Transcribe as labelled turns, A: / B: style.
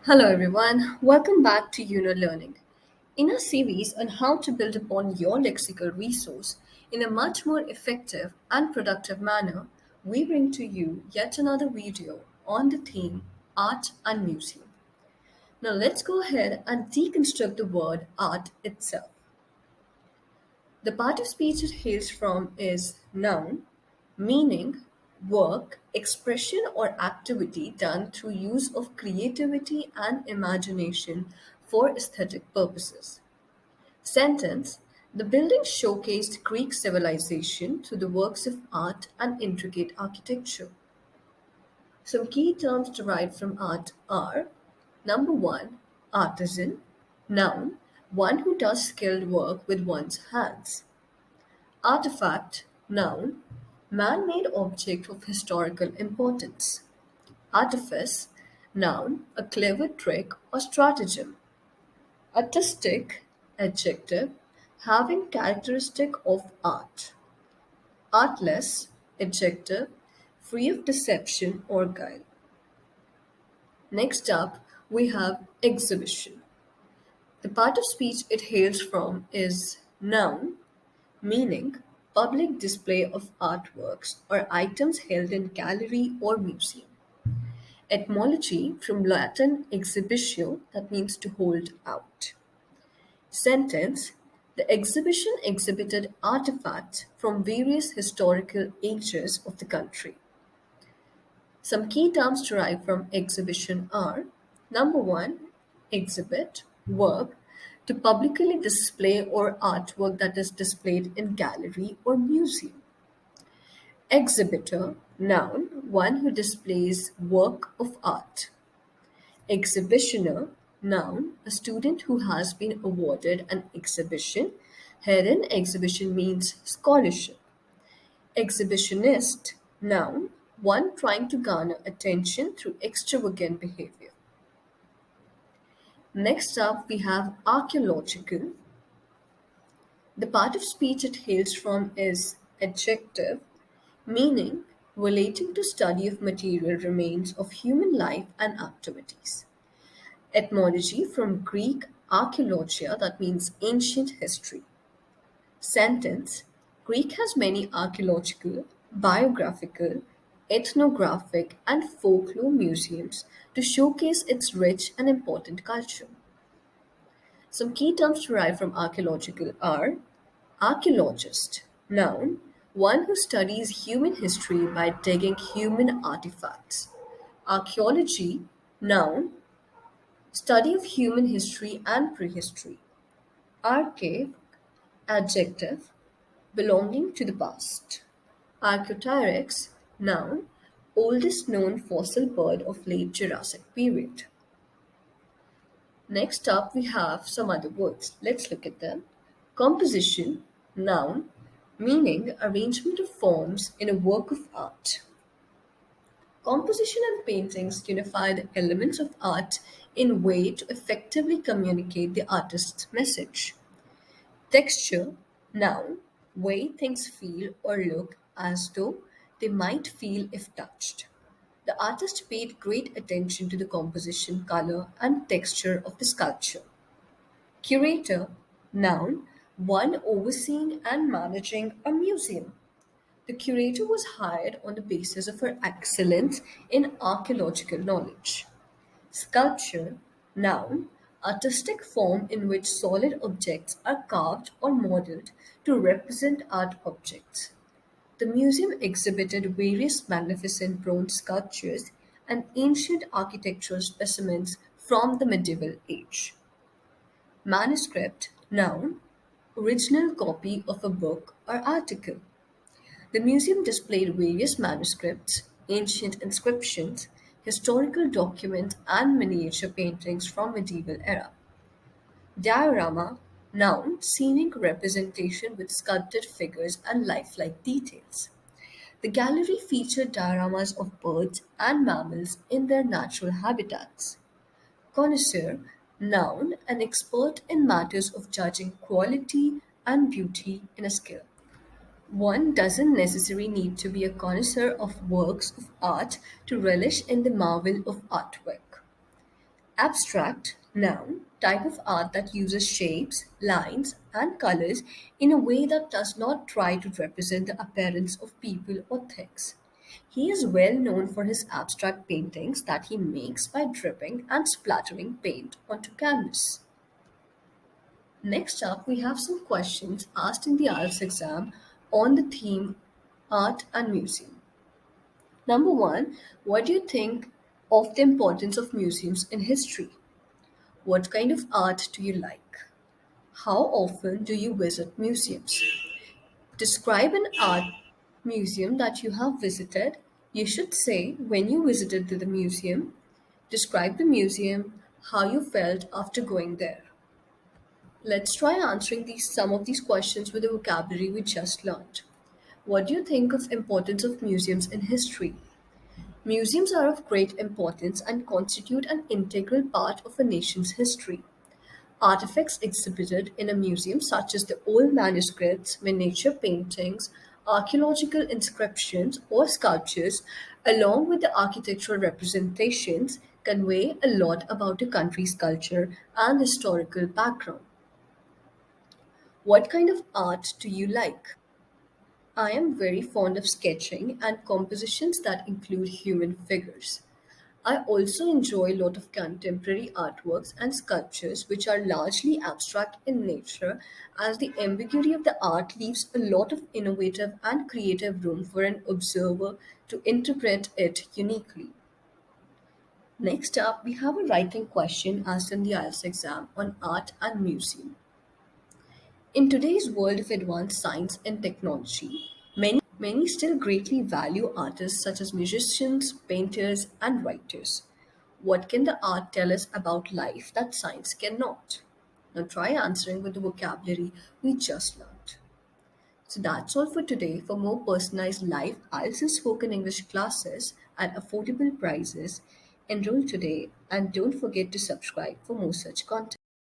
A: Hello everyone, welcome back to Yunolearning. In our series on how to build upon your lexical resource in a much more effective and productive manner, we bring to you yet another video on the theme Art and Museum. Now let's go ahead and deconstruct the word art itself. The part of speech it hails from is noun, meaning work, expression, or activity done through use of creativity and imagination for aesthetic purposes. Sentence: the building showcased Greek civilization through the works of art and intricate architecture. Some key terms derived from art are: number one, artisan, noun, one who does skilled work with one's hands. Artifact, noun, man-made object of historical importance. Artifice, noun, a clever trick or stratagem. Artistic, adjective, having characteristic of art. Artless, adjective, free of deception or guile. Next up, we have exhibition. The part of speech it hails from is noun, meaning public display of artworks or items held in gallery or museum. Etymology from Latin exhibitio, that means to hold out. Sentence: the exhibition exhibited artifacts from various historical ages of the country. Some key terms derived from exhibition are: number one, exhibit, work, to publicly display or artwork that is displayed in gallery or museum. Exhibitor, noun, one who displays work of art. Exhibitioner, noun, a student who has been awarded an exhibition. Herein, exhibition means scholarship. Exhibitionist, noun, one trying to garner attention through extravagant behavior. Next up, we have archaeological. The part of speech it hails from is adjective, meaning relating to study of material remains of human life and activities. Etymology from Greek archaeologia, that means ancient history. Sentence: Greek has many archaeological, biographical, ethnographic, and folklore museums to showcase its rich and important culture. Some key terms derived from archaeological are: archaeologist, noun, one who studies human history by digging human artifacts. Archaeology, noun, study of human history and prehistory. Archaic, adjective, belonging to the past. Archaeopteryx, noun, oldest known fossil bird of late Jurassic period. Next up, we have some other words. Let's look at them. Composition, noun, meaning arrangement of forms in a work of art. Composition and paintings unify the elements of art in a way to effectively communicate the artist's message. Texture, noun, way things feel or look as though they might feel if touched. The artist paid great attention to the composition, color, and texture of the sculpture. Curator, noun, one overseeing and managing a museum. The curator was hired on the basis of her excellence in archaeological knowledge. Sculpture, noun, artistic form in which solid objects are carved or modeled to represent art objects. The museum exhibited various magnificent bronze sculptures and ancient architectural specimens from the medieval age. Manuscript, noun, original copy of a book or article. The museum displayed various manuscripts, ancient inscriptions, historical documents, and miniature paintings from medieval era. Diorama, noun, scenic representation with sculpted figures and lifelike details. The gallery featured dioramas of birds and mammals in their natural habitats. Connoisseur, noun, an expert in matters of judging quality and beauty in a skill. One doesn't necessarily need to be a connoisseur of works of art to relish in the marvel of artwork. Abstract, noun, type of art that uses shapes, lines, and colors in a way that does not try to represent the appearance of people or things. He is well known for his abstract paintings that he makes by dripping and splattering paint onto canvas. Next up, we have some questions asked in the IELTS exam on the theme art and museum. Number one, what do you think of the importance of museums in history? What kind of art do you like? How often do you visit museums? Describe an art museum that you have visited. You should say when you visited to the museum. Describe the museum, how you felt after going there. Let's try answering some of these questions with the vocabulary we just learned. What do you think of importance of museums in history? Museums are of great importance and constitute an integral part of a nation's history. Artifacts exhibited in a museum, such as the old manuscripts, miniature paintings, archaeological inscriptions, or sculptures, along with the architectural representations, convey a lot about a country's culture and historical background. What kind of art do you like? I am very fond of sketching and compositions that include human figures. I also enjoy a lot of contemporary artworks and sculptures which are largely abstract in nature, as the ambiguity of the art leaves a lot of innovative and creative room for an observer to interpret it uniquely. Next up, we have a writing question asked in the IELTS exam on art and museum. In today's world of advanced science and technology, many still greatly value artists such as musicians, painters, and writers. What can the art tell us about life that science cannot? Now try answering with the vocabulary we just learned. So that's all for today. For more personalized live IELTS and spoken English classes at affordable prices, enroll today and don't forget to subscribe for more such content.